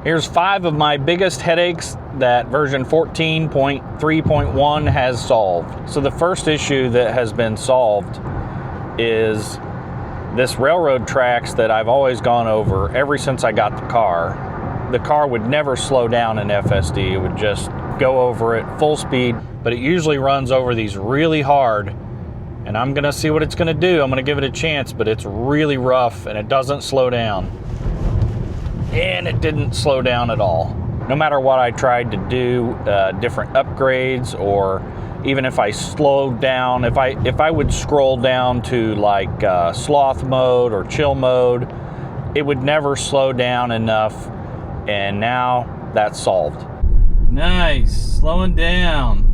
Here's 5 of my biggest headaches that version 14.3.1 has solved. So the first issue that has been solved is this railroad tracks that I've always gone over ever since I got the car. The car would never slow down in FSD. It would just go over it full speed, but it usually runs over these really hard, and I'm gonna see what it's gonna do. I'm gonna give it a chance, but it's really rough and it doesn't slow down. And it didn't slow down at all. No matter what I tried to do, different upgrades, or even if I slowed down, if I would scroll down to like sloth mode or chill mode, it would never slow down enough, and now that's solved. Nice, slowing down.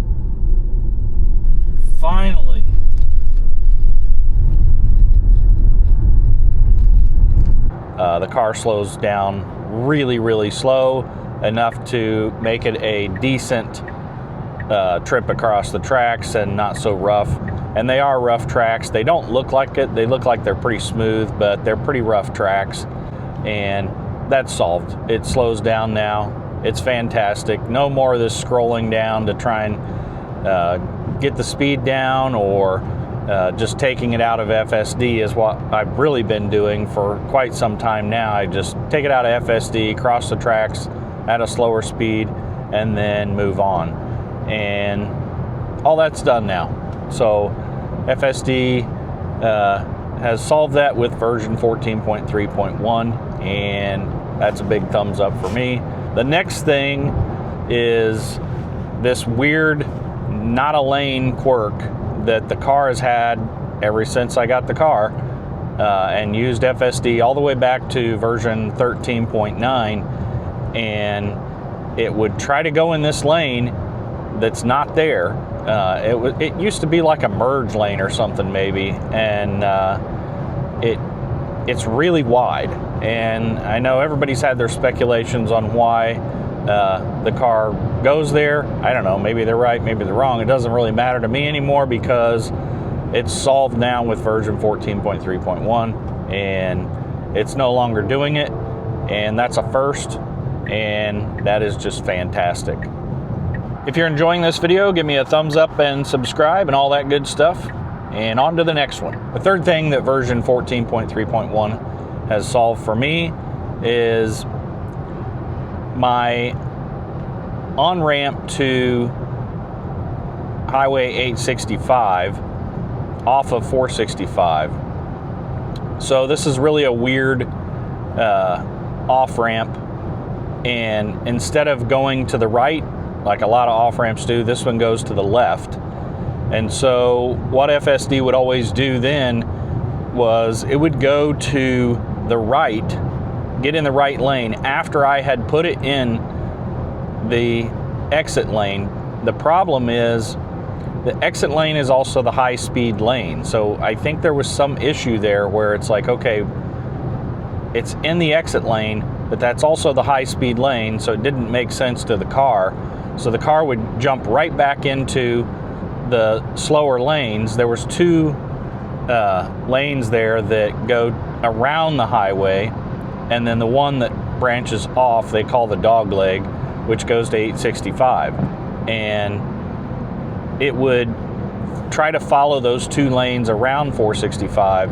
Finally. The car slows down really, really slow, enough to make it a decent trip across the tracks and not so rough. And they are rough tracks. They don't look like it. They look like they're pretty smooth, but they're pretty rough tracks. And that's solved. It slows down now. It's fantastic. No more of this scrolling down to try and get the speed down, or just taking it out of FSD is what I've really been doing for quite some time now. I just take it out of FSD, cross the tracks at a slower speed, and then move on. And all that's done now. So FSD has solved that with version 14.3.1, and that's a big thumbs up for me. The next thing is this weird not a lane quirk that the car has had ever since I got the car, and used FSD all the way back to version 13.9, and it would try to go in this lane that's not there. It used to be like a merge lane or something maybe, and it's really wide, and I know everybody's had their speculations on why the car goes there. I don't know, maybe they're right, maybe they're wrong. It doesn't really matter to me anymore because it's solved now with version 14.3.1, and it's no longer doing it, and that's a first, and that is just fantastic. If you're enjoying this video, give me a thumbs up and subscribe and all that good stuff, and on to the next one. The third thing that version 14.3.1 has solved for me is my on-ramp to Highway 865 off of 465. So this is really a weird off-ramp, and instead of going to the right like a lot of off-ramps do, this one goes to the left. And so what FSD would always do then was it would go to the right, get in the right lane after I had put it in the exit lane. The problem is the exit lane is also the high-speed lane. So I think there was some issue there where it's like, okay, it's in the exit lane, but that's also the high-speed lane, so it didn't make sense to the car. So the car would jump right back into the slower lanes. There was 2 lanes there that go around the highway, and then the one that branches off they call the dog leg, which goes to 865. And it would try to follow those 2 lanes around 465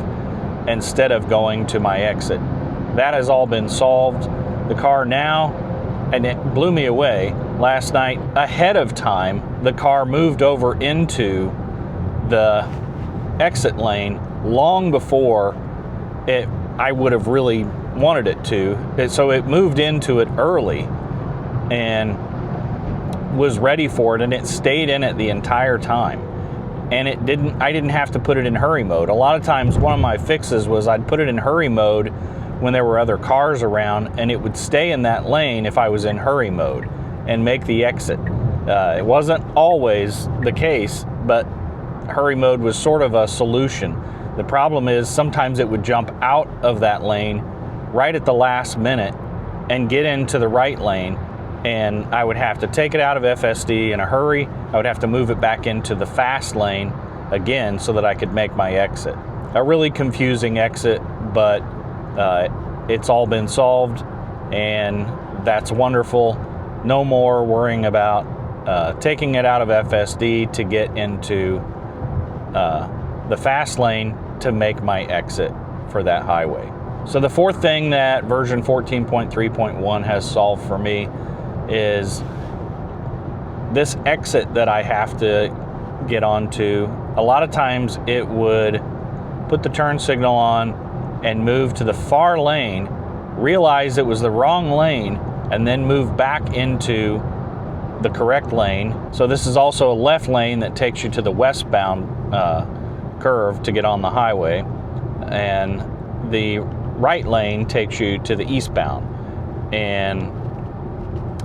instead of going to my exit. That has all been solved. The car now, and it blew me away, last night, ahead of time, the car moved over into the exit lane long before I would have really wanted it to. So it moved into it early and was ready for it, and it stayed in it the entire time. And I didn't have to put it in hurry mode. A lot of times one of my fixes was I'd put it in hurry mode when there were other cars around, and it would stay in that lane if I was in hurry mode and make the exit. It wasn't always the case, but hurry mode was sort of a solution. The problem is sometimes it would jump out of that lane right at the last minute and get into the right lane, and I would have to take it out of FSD in a hurry. I would have to move it back into the fast lane again so that I could make my exit. A really confusing exit, but it's all been solved, and that's wonderful. No more worrying about taking it out of FSD to get into the fast lane to make my exit for that highway. So the fourth thing that version 14.3.1 has solved for me is this exit that I have to get onto. A lot of times it would put the turn signal on and move to the far lane, realize it was the wrong lane, and then move back into the correct lane. So this is also a left lane that takes you to the westbound curve to get on the highway, and the right lane takes you to the eastbound. And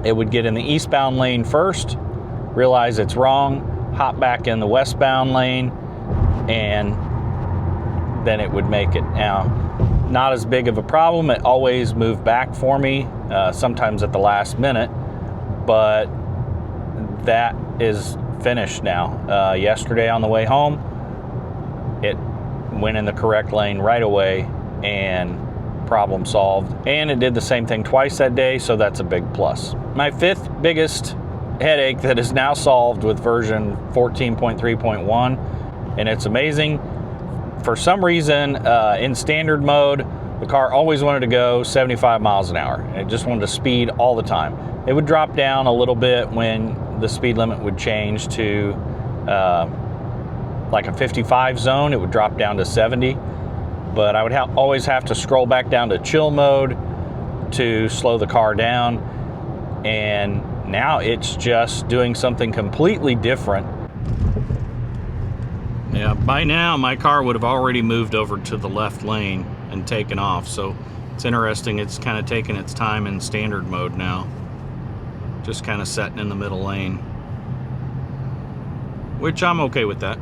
it would get in the eastbound lane first, realize it's wrong, hop back in the westbound lane, and then it would make it. Now, not as big of a problem. It always moved back for me, sometimes at the last minute, but that is finished now. Yesterday on the way home, it went in the correct lane right away, and problem solved. And it did the same thing twice that day, so that's a big plus. My fifth biggest headache that is now solved with version 14.3.1, and it's amazing. For some reason, in standard mode, the car always wanted to go 75 miles an hour. It just wanted to speed all the time. It would drop down a little bit when the speed limit would change to like a 55 zone. It would drop down to 70, but I would always have to scroll back down to chill mode to slow the car down. And now it's just doing something completely different. Yeah, by now my car would have already moved over to the left lane and taken off. So it's interesting, it's kind of taking its time in standard mode now. Just kind of sitting in the middle lane, which I'm okay with that.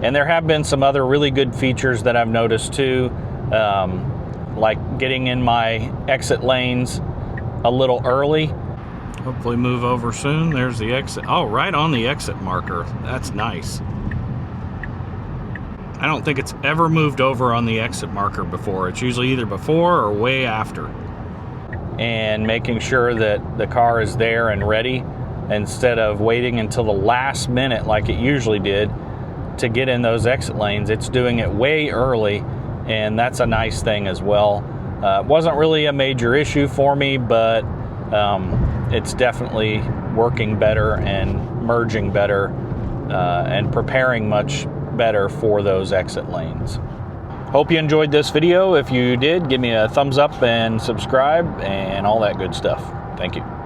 And there have been some other really good features that I've noticed too, like getting in my exit lanes a little early. Hopefully move over soon. There's the exit. Oh, right on the exit marker. That's nice. I don't think it's ever moved over on the exit marker before. It's usually either before or way after. And making sure that the car is there and ready instead of waiting until the last minute like it usually did to get in those exit lanes. It's doing it way early, and that's a nice thing as well. It wasn't really a major issue for me, but it's definitely working better and merging better and preparing much better for those exit lanes. Hope you enjoyed this video. If you did, give me a thumbs up and subscribe and all that good stuff. Thank you.